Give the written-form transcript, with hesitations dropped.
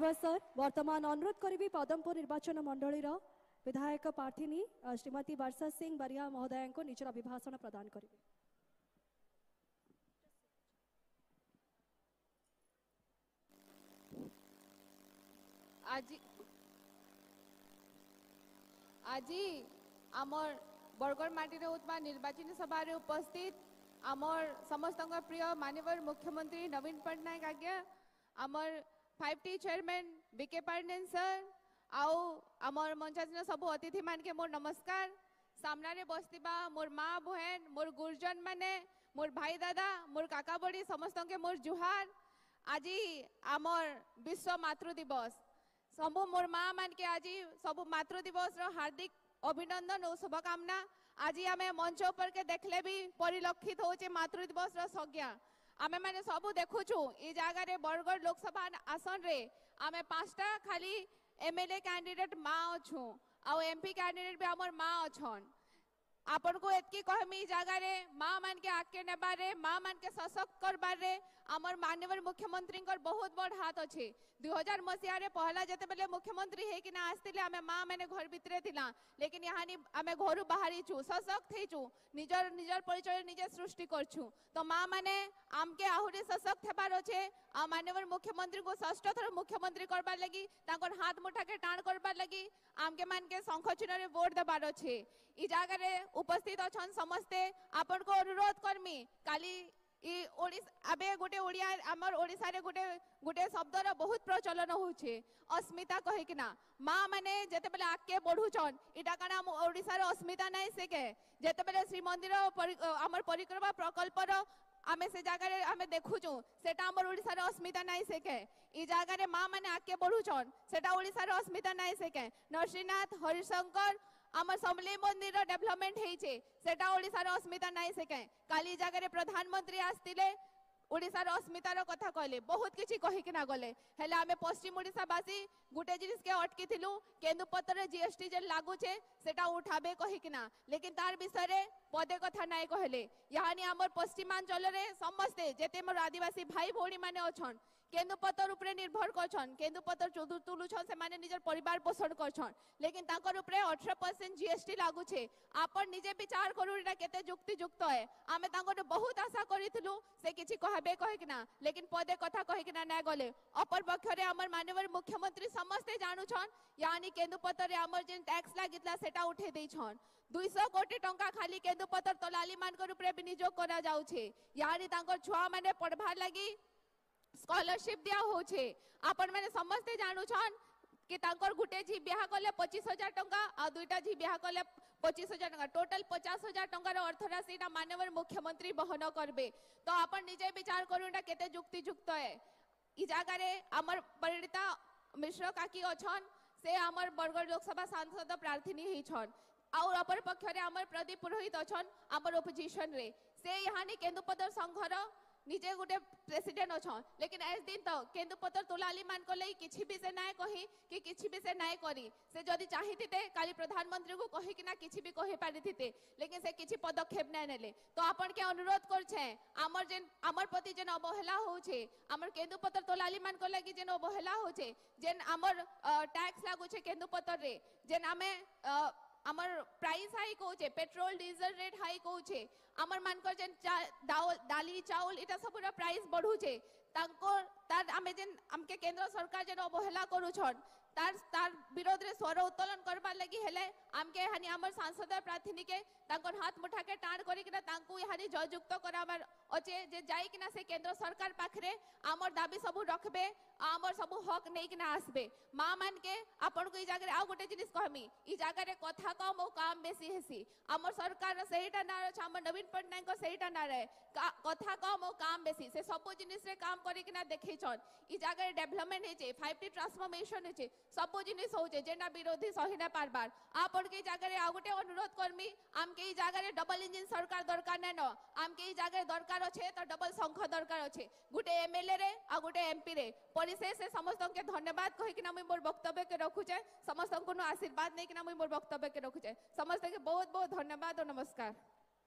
धन्यवाद सर। वर्तमान अनुरोध करी पदमपुर निर्वाचन मंडली विधायक प्रार्थी श्रीमती वर्षा सिंह बरिया महोदय को निजर अभिभाषण प्रदान करेंगे। आज आमर बरगढ़ माटी निर्वाचन सभा उपस्थित आमर समस्त प्रिय माननीय मुख्यमंत्री नवीन पट्टनायक आज्ञा आमर 5T chairman BK Pandian sir आउ आमर मंचासीन सब अतिथि मान के मोर नमस्कार। सामने बसवा मोर माँ बहन मोर गुरुजन माने मोर भाई दादा मोर काका बड़ी समस्त के मोर जुहार। आज आमर विश्व मातृ दिवस सबू मोर माँ मान के आज सब मातृ दिवस हार्दिक अभिनंदन और शुभकामना। आज आम मंच पर के देखले भी परिलक्षित होचे मातृ दिवस संज्ञा आमे माने सबू देखुचु ई जगह बरगढ़ लोकसभा आसन रे आमे 5टा खाली एमएलए कैंडिडेट माँ अच्छु आउ एमपी कैंडिडेट भी आमर माँ अच्छन। आपन को एतकी कहमी जगह माँ मान के आगे नेबारे माँ मान के सशक्त करबारे आमर माननीय मुख्यमंत्री बहुत बड़ हाथ अच्छे। 2000 मसीह पहला जिते बेले मुख्यमंत्री है कि आसते आम माँ मैंने घर भितर थिला लेकिन यहाँ आम घर बाहरी छु सशक्त हेचु निजर निजर परिचय निजे सृष्टि करछु। तो माँ मैंने आमके आहुरी सशक्त हेबार अच्छे आ माननीय मुख्यमंत्री को 6ष्ठ थर मुख्यमंत्री करबार लगी हाथ मुठा के टाण करबार लगी आमके मान के शंख चिन्ह वोट देबार अच्छे। ई जगह उपस्थित अच्छा समस्ते आपन को अनुरोध करमी काली आबे गोटे ओडिया आमर ओडिसा रे गोटे गोटे शब्दर बहुत प्रचलन होचे अस्मिता कहिकिना माँ माने जेते बेले आके बढ़ुचन इटा काना हम ओडिसा रे अस्मिता नै से के जेते बेले श्री मंदिर आमर परिक्रमा प्रकल्पर आमे से जगह आमे देखुचु सेटा हमर ओडिसा रे अस्मिता नै से के ई जगह रे माँ माने आके बढ़ुचन सेटा ओडिसा रे अस्मिता नै से के नरसिंहनाथ हरिशंकर आमर समलेई मंदिर डेवलपमेंट हेचे सेटा ओडिसा रे अस्मिता नै से के काली जगह रे प्रधानमंत्री आस्तिले ओडिसा रे अस्मिता रो कथा कहले बहुत किछि कहि कि ना गले हेले आमे पश्चिम ओडिसा बासी गुटे जिनिस के अटकी थिलु केंदुपत्र रे जीएसटी जे लागू छे सेटा उठाबे कहि कि ना लेकिन तार विषय रे पदे कथा नाय कहले। यानी आमर पश्चिमांचल रे समस्ते जेते मोर आदिवासी भाई भौणी माने अछन केंदुपत्र उपरे निर्भर करछन केंदुपत्र तुलुछन से माने निजर परिवार पोषण करछन लेकिन ताकर उपरे 18% जीएसटी लागू छे। आपन निजे विचार करू एटा केते युक्ति युक्त है आमे तांकर बहुत आशा करिथिलु से किछि कहबे कहि कि ना लेकिन पदे कथा कहि कि ना गले। अपर पक्ष रे आमर माननीय मुख्यमंत्री समस्ते जानुछन यानी केंदुपत्र रे आमर जेन टैक्स लागितला सेटा उठे देछन 200 कोटी टंका खाली केंदुपत्र तलाली मानकर उपरे विनियोग करा जाउछे। यानी तांकर छुआ माने पढ़बार लागि स्कॉलरशिप दिया होछे। आपण माने समस्ते जानुछन कि तांकर गुटे जी ब्याह कले 25,000 टंका आ दुईटा जी ब्याह कले 25,000 टंका टोटल 50,000 टंकार अर्थराशि माननीय मुख्यमंत्री बहन करबे। तो आपण निजे विचार करूटा केते युक्ति युक्त है। ई जगह रे हमर परिणीता मिश्र काकी अछन से हमर बरगढ़ लोकसभा सांसद प्रार्थी हेछन और अपर पक्ष रे हमर प्रदीप पुरोहित अछन हमर ओपोजिशन रे से यहाँ केंदुपत्र संघर निजे गोटे प्रेसिडेंट अच्छा लेकिन आज दिन तो केंदुपत्र तुलाली मान को लई किछि भी से नाय कही कि किछि भी से नाय करी से जदि चाहिथिते काली प्रधानमंत्री को कहि कि ना किछि भी कहि पारिथिते लेकिन से किछि पदक्षेप नै नेले। तो आपण के अनुरोध करछे हमर जेन हमर प्रति जेन अवहेला होछे हमर केंदुपत्र तुलाली मान को लगी जेन अवहेला होछे जेन हमर टैक्स लागू छे केंदुपत्र रे जेन हमें आमर प्राइस हाई कहूचे पेट्रोल डीजल रेट हाई कहूचे आमर मानकर जेन दाली चाउल इटा सब प्राइस बढ़ुचे तांको तार आमे जेन हमके केंद्र सरकार जेन अवहेला करूछन तार विरोध रे स्वर उत्तोलन करबा लगी हेले हमके हानि हमर सांसद प्रार्थी के तांकर हाथ मुठा के टाण करी कि तांको हानि जययुक्त कराबार अचे जे जाई कि ना से केंद्र सरकार पाखरे हमर दाबी सब रखबे हमर सब हक नै कि ना आसबे। मां मान के आपन को ई जगह आ गोटे जिनिस कहमी ई जगह रे कथा कम और काम बेसी हेसी हमर सरकार सेहीटा ना रे हमर नवीन पट्टनायक को सेहीटा ना रे कथा कम और काम बेसी से सब जिनिस रे काम करी कि ना देखै छन ई जगह रे डेवलपमेंट हेचे 5T ट्रांसफॉर्मेशन हेचे सब जिनिस होचे जेना विरोधी सही ना पारबार आपन के जगह रे आ गोटे अनुरोध करमी आमके ई जगह रे डबल इंजन सरकार दरकार नै न आमके ई जगह दरकार अच्छे तो डबल संख दरकार अच्छे गोटे एमएलए रे आ गोटे एमपी रे परिशेष से समस्त के धन्यवाद कहि कि ना मुई मोर वक्तव्य के रखुचे समस्त को आशीर्वाद नै कि ना मुई मोर वक्तव्य के रखुचे समस्त के बहुत बहुत धन्यवाद और नमस्कार।